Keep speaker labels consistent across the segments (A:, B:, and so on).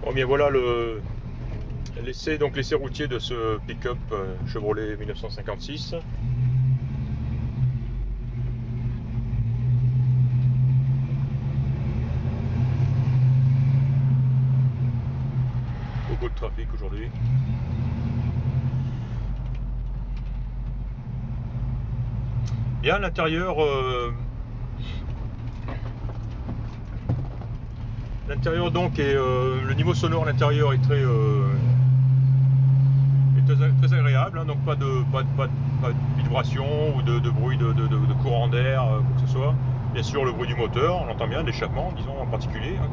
A: Bon, bien voilà l'essai routier de ce pick-up Chevrolet 1956. Beaucoup de trafic aujourd'hui. Bien à l'intérieur, donc est le niveau sonore à l'intérieur est très agréable, hein, donc pas de vibration ou de bruit de courant d'air, quoi que ce soit. Bien sûr le bruit du moteur, on entend bien, l'échappement disons en particulier, hein,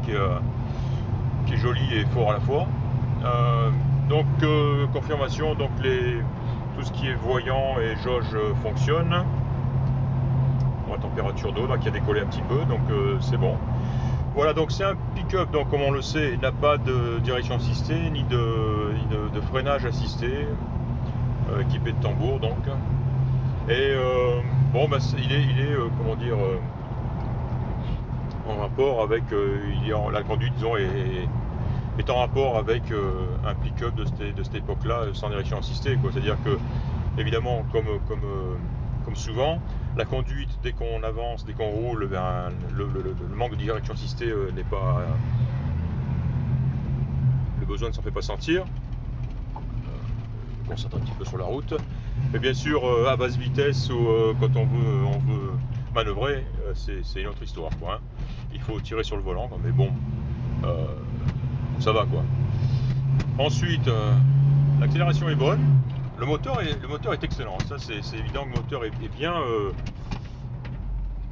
A: qui est joli et fort à la fois. Confirmation, donc tout ce qui est voyant et jauge fonctionne. Bon, la température d'eau qui a décollé un petit peu, donc c'est bon. Voilà, donc c'est un pick-up, donc comme on le sait, il n'a pas de direction assistée ni de freinage assisté, équipé de tambour donc. Et bon, bah, il est comment dire, en rapport avec, la conduite disons est en rapport avec un pick-up de cette époque-là sans direction assistée, quoi. C'est-à-dire que évidemment, comme souvent, la conduite, dès qu'on avance, dès qu'on roule, ben, le manque de direction assistée n'est pas. Le besoin ne s'en fait pas sentir. On concentre un petit peu sur la route. Mais bien sûr, à basse vitesse ou quand on veut manœuvrer, c'est une autre histoire, quoi, hein. Il faut tirer sur le volant, mais bon, ça va, quoi. Ensuite, l'accélération est bonne. Le moteur est excellent. Ça, c'est évident que le moteur est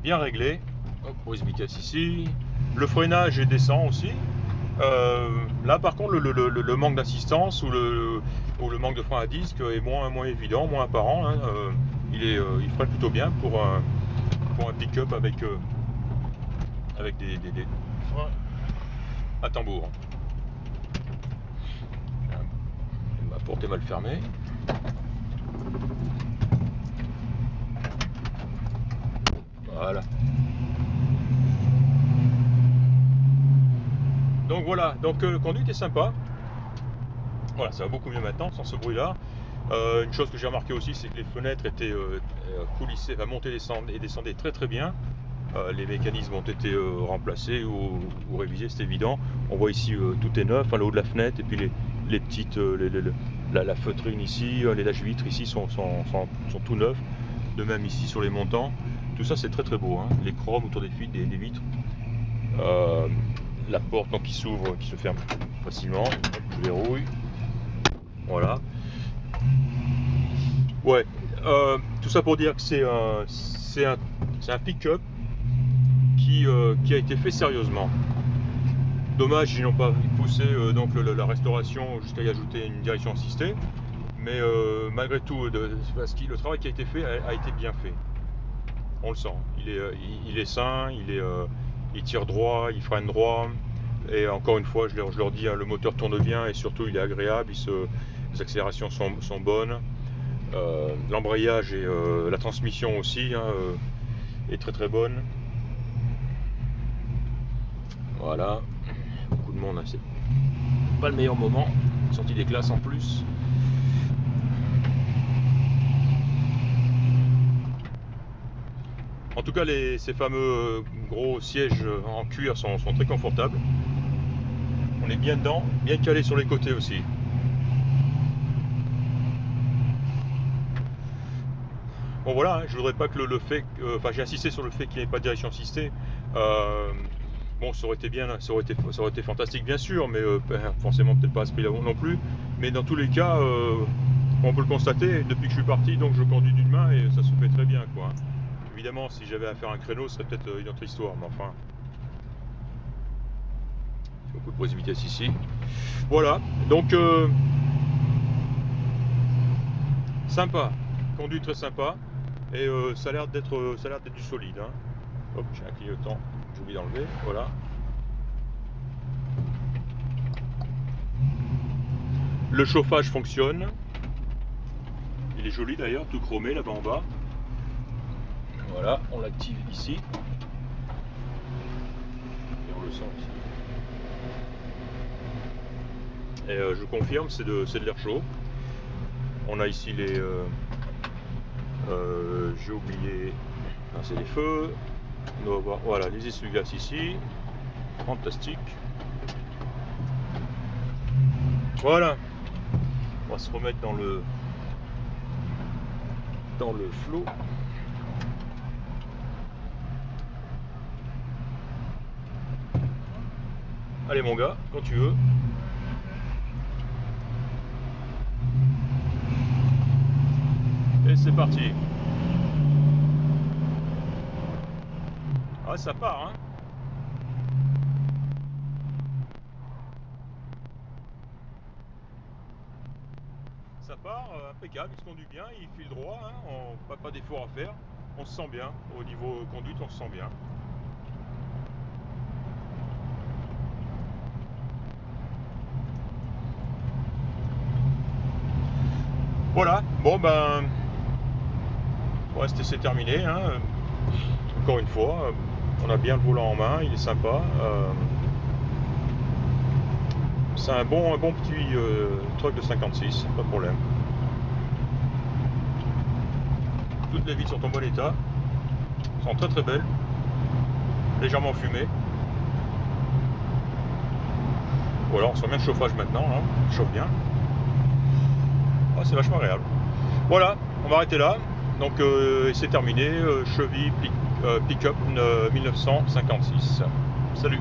A: bien réglé. Hop, prise vitesse ici. Le freinage est décent aussi. Là, par contre, le manque d'assistance ou le manque de frein à disque est moins évident, moins apparent, hein. Il freine plutôt bien pour un pick-up avec des freins à tambour. Ma porte est mal fermée. Voilà. Donc voilà, conduite est sympa. Voilà, ça va beaucoup mieux maintenant, sans ce bruit-là. Une chose que j'ai remarqué aussi, c'est que les fenêtres étaient coulissées, enfin montées et descendaient très très bien. Les mécanismes ont été remplacés ou révisés, c'est évident. On voit ici tout est neuf, hein, le haut de la fenêtre, et puis les petites, la feutrine ici, les lâches-vitres ici sont tout neufs. De même ici sur les montants. Tout ça c'est très très beau, hein. Les chromes autour des vitres. La porte donc, qui s'ouvre, qui se ferme facilement. Hop, je verrouille. Voilà. Ouais. Tout ça pour dire que c'est un pick-up qui a été fait sérieusement. Dommage, ils n'ont pas poussé la restauration jusqu'à y ajouter une direction assistée. Mais malgré tout, le travail qui a été fait a été bien fait. On le sent. Il est sain, il tire droit, il freine droit. Et encore une fois, je leur dis, hein, le moteur tourne bien et surtout il est agréable. Les accélérations sont bonnes. L'embrayage et la transmission aussi, hein, est très très bonne. Voilà. Beaucoup de monde, hein, c'est pas le meilleur moment. Sortie des classes en plus. En tout cas, ces fameux gros sièges en cuir sont très confortables. On est bien dedans, bien calé sur les côtés aussi. Bon voilà, hein, je voudrais pas que j'ai insisté sur le fait qu'il n'y ait pas de direction assistée. Bon, ça aurait été fantastique bien sûr, mais forcément peut-être pas à ce prix-là non plus. Mais dans tous les cas, on peut le constater. Depuis que je suis parti, donc je conduis d'une main et ça se fait très bien, quoi, hein. Évidemment, si j'avais à faire un créneau, ce serait peut-être une autre histoire, mais enfin. Beaucoup de prise de vitesse ici. Voilà, donc sympa, conduite très sympa, et ça a l'air d'être du solide, hein. Hop, j'ai un clignotant, j'ai oublié d'enlever, voilà. Le chauffage fonctionne. Il est joli d'ailleurs, tout chromé là-bas en bas. Voilà, on l'active ici. Et on le sent ici. Et je confirme, c'est de l'air chaud. On a ici les... j'ai oublié... c'est les feux. On doit voir, voilà, les essuie-glaces ici. Fantastique. Voilà. On va se remettre dans le flot. Allez mon gars, quand tu veux. Et c'est parti. Ah, ça part, hein. Ça part, impeccable, il se conduit bien, il file droit, hein, pas d'effort à faire. On se sent bien, au niveau conduite, on se sent bien. Voilà, bon ben, ouais, c'est terminé, hein. Encore une fois, on a bien le volant en main, il est sympa. C'est un bon petit truck de 56, pas de problème. Toutes les vitres sont en bon état, sont très très belles, légèrement fumées. Voilà, on sent bien le chauffage maintenant, hein. Il chauffe bien. Ah, c'est vachement agréable. Voilà, on va arrêter là. Donc c'est terminé, Chevy Pick-up 1956. Salut.